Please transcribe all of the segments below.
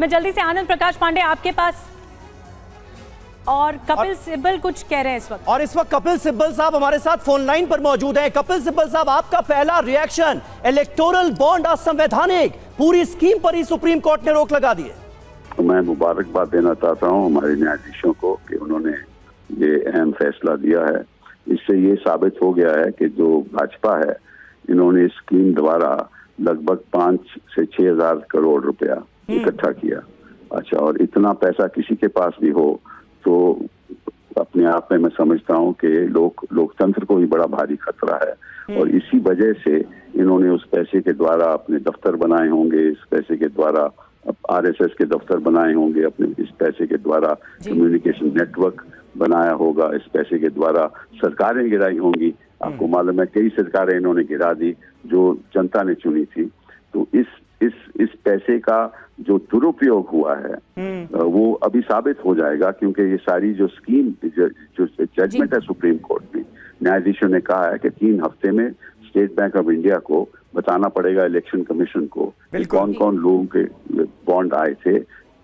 मैं जल्दी से आनंद प्रकाश पांडे आपके पास, और कपिल सिब्बल कुछ कह रहे हैं इस वक्त। और इस वक्त कपिल सिब्बल साहब हमारे साथ फोन लाइन पर मौजूद हैं। कपिल सिब्बल साहब, आपका पहला रिएक्शन, इलेक्टोरल बॉन्ड असंवैधानिक, पूरी स्कीम पर ही सुप्रीम कोर्ट ने रोक लगा दी है। तो मैं मुबारकबाद देना चाहता हूं हमारे न्यायाधीशों को कि उन्होंने ये अहम फैसला दिया है। इससे ये साबित हो गया है कि जो भाजपा है, इन्होंने इस स्कीम द्वारा लगभग 5 से 6 हजार करोड़ रुपया इकट्ठा किया। अच्छा, और इतना पैसा किसी के पास भी हो तो अपने आप में मैं समझता हूं कि लोकतंत्र को भी बड़ा भारी खतरा है। और इसी वजह से इन्होंने उस पैसे के द्वारा अपने दफ्तर बनाए होंगे, इस पैसे के द्वारा आरएसएस के दफ्तर बनाए होंगे, अपने इस पैसे के द्वारा कम्युनिकेशन नेटवर्क बनाया होगा, इस पैसे के द्वारा सरकारें गिराई होंगी। आपको मालूम है कई सरकारें इन्होंने गिरा दी जो जनता ने चुनी थी। तो इस पैसे का जो दुरुपयोग हुआ है वो अभी साबित हो जाएगा, क्योंकि ये सारी जो स्कीम जो जजमेंट है सुप्रीम कोर्ट में, न्यायाधीशों ने कहा है कि 3 हफ्ते में स्टेट बैंक ऑफ इंडिया को बताना पड़ेगा इलेक्शन कमीशन को कौन कौन लोगों के बॉन्ड आए थे,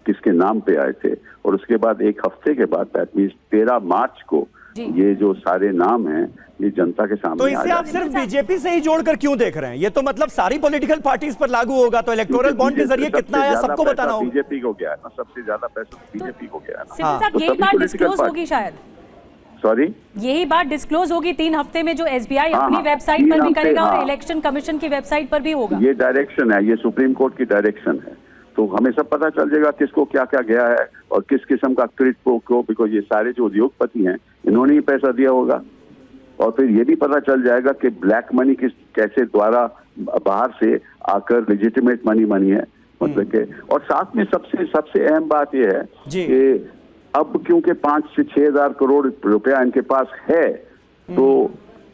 किसके नाम पे आए थे। और उसके बाद 1 हफ्ते के बाद, दैट मीन्स 13 मार्च को ये जो सारे नाम हैं ये जनता के सामने। तो इसे आप सिर्फ बीजेपी से ही जोड़कर क्यों देख रहे हैं? ये तो मतलब सारी पॉलिटिकल पार्टीज पर लागू होगा, तो इलेक्टोरल बॉन्ड के जरिए कितना आया सबको बताना होगा। बीजेपी को गया है ना, सबसे ज्यादा पैसा बीजेपी को गया है ना। साहब, यही बात डिस्क्लोज होगी शायद, सॉरी यही बात डिस्क्लोज होगी 3 हफ्ते में, जो एसबीआई अपनी वेबसाइट पर भी करेगा और इलेक्शन कमिशन की वेबसाइट पर भी होगा। ये डायरेक्शन है, ये सुप्रीम कोर्ट की डायरेक्शन है। तो हमें सब पता चल जाएगा किसको क्या क्या गया है और किस किस्म का क्रिट को, बिकॉज ये सारे जो उद्योगपति हैं इन्होंने ही पैसा दिया होगा। और फिर ये भी पता चल जाएगा कि ब्लैक मनी कैसे द्वारा बाहर से आकर लेजिटिमेट मनी है, मतलब के। और साथ में सबसे अहम बात यह है कि अब क्योंकि 5 से 6 हजार करोड़ रुपया इनके पास है, तो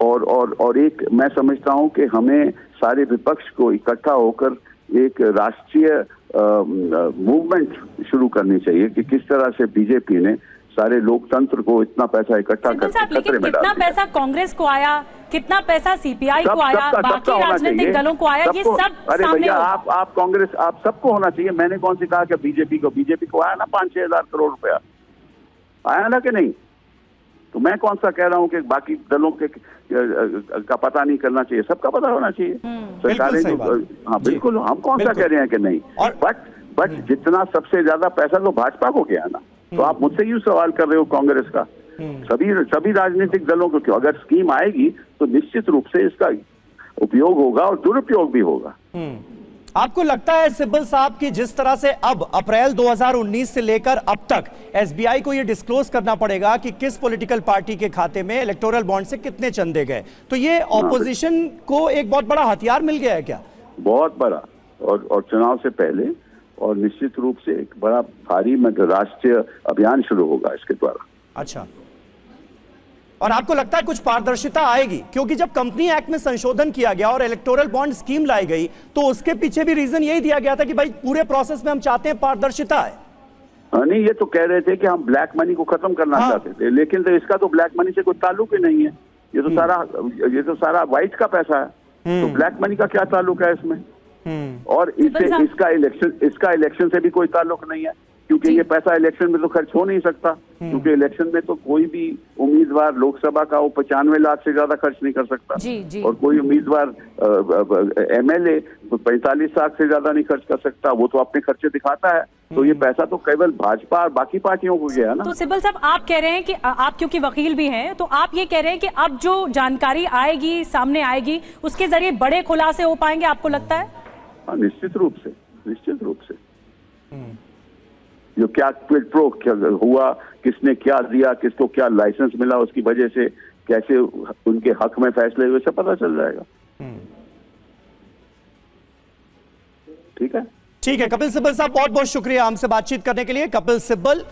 और एक मैं समझता हूं कि हमें सारे विपक्ष को इकट्ठा होकर एक राष्ट्रीय मूवमेंट शुरू करनी चाहिए कि किस तरह से बीजेपी ने सारे लोकतंत्र को इतना पैसा इकट्ठा करके खतरे में डाल दिया। कितना पैसा कांग्रेस को आया, कितना पैसा सीपीआई को आया, बाकी राजनीतिक दलों को आया, ये सब अरे सामने भैया, आप कांग्रेस, आप सबको होना चाहिए। मैंने कौन सी कहा कि बीजेपी को आया ना 5-6 हजार करोड़ रुपया आया ना कि नहीं? तो मैं कौन सा कह रहा हूँ कि बाकी दलों के का पता नहीं करना चाहिए, सबका पता होना चाहिए। सरकारें हाँ बिल्कुल, हम कौन सा कह रहे हैं कि नहीं। बट जितना सबसे ज्यादा पैसा तो भाजपा को गया ना, तो आप मुझसे यूं सवाल कर रहे हो कांग्रेस का। सभी राजनीतिक दलों को क्यों? अगर स्कीम आएगी तो निश्चित रूप से इसका उपयोग होगा और दुरुपयोग भी होगा। आपको लगता है सिब्बल साहब कि जिस तरह से अब अप्रैल 2019 से लेकर अब तक एसबीआई को यह डिस्क्लोज करना पड़ेगा कि किस पॉलिटिकल पार्टी के खाते में इलेक्टोरल बॉन्ड से कितने चंदे गए, तो ये ऑपोजिशन को एक बहुत बड़ा हथियार मिल गया है क्या? बहुत बड़ा, और चुनाव से पहले, और निश्चित रूप से एक बड़ा भारी राष्ट्रीय अभियान शुरू होगा इसके द्वारा। अच्छा, और आपको लगता है कुछ पारदर्शिता आएगी? क्योंकि जब कंपनी एक्ट में संशोधन किया गया और इलेक्टोरल बॉन्ड स्कीम लाई गई, तो उसके पीछे भी रीजन यही दिया गया था कि भाई पूरे प्रोसेस में हम चाहते हैं पारदर्शिता है। नहीं, ये तो कह रहे थे कि हम ब्लैक मनी को खत्म करना चाहते थे, लेकिन तो इसका तो ब्लैक मनी से कोई ताल्लुक ही नहीं है। ये तो सारा व्हाइट का पैसा है, तो ब्लैक मनी का क्या ताल्लुक है इसमें? और इसका इलेक्शन से भी कोई ताल्लुक नहीं है, क्योंकि ये पैसा इलेक्शन में तो खर्च हो नहीं सकता, क्योंकि इलेक्शन में तो कोई भी उम्मीदवार लोकसभा का वो 95 लाख से ज्यादा खर्च नहीं कर सकता। और कोई उम्मीदवार एमएलए 45 लाख से ज्यादा नहीं खर्च कर सकता, वो तो अपने खर्चे दिखाता है। तो ये पैसा तो केवल भाजपा और बाकी पार्टियों को गया ना। तो सिब्बल साहब, आप कह रहे हैं कि आप क्योंकि वकील भी हैं, तो आप ये कह रहे हैं कि अब जो जानकारी आएगी, सामने आएगी, उसके जरिए बड़े खुलासे हो पाएंगे, आपको लगता है? निश्चित रूप से जो क्या क्विड प्रो हुआ, किसने क्या दिया, किसको क्या लाइसेंस मिला, उसकी वजह से कैसे उनके हक में फैसले हुए, सब पता चल जाएगा। ठीक है कपिल सिब्बल साहब, बहुत बहुत शुक्रिया हमसे बातचीत करने के लिए। कपिल सिब्बल।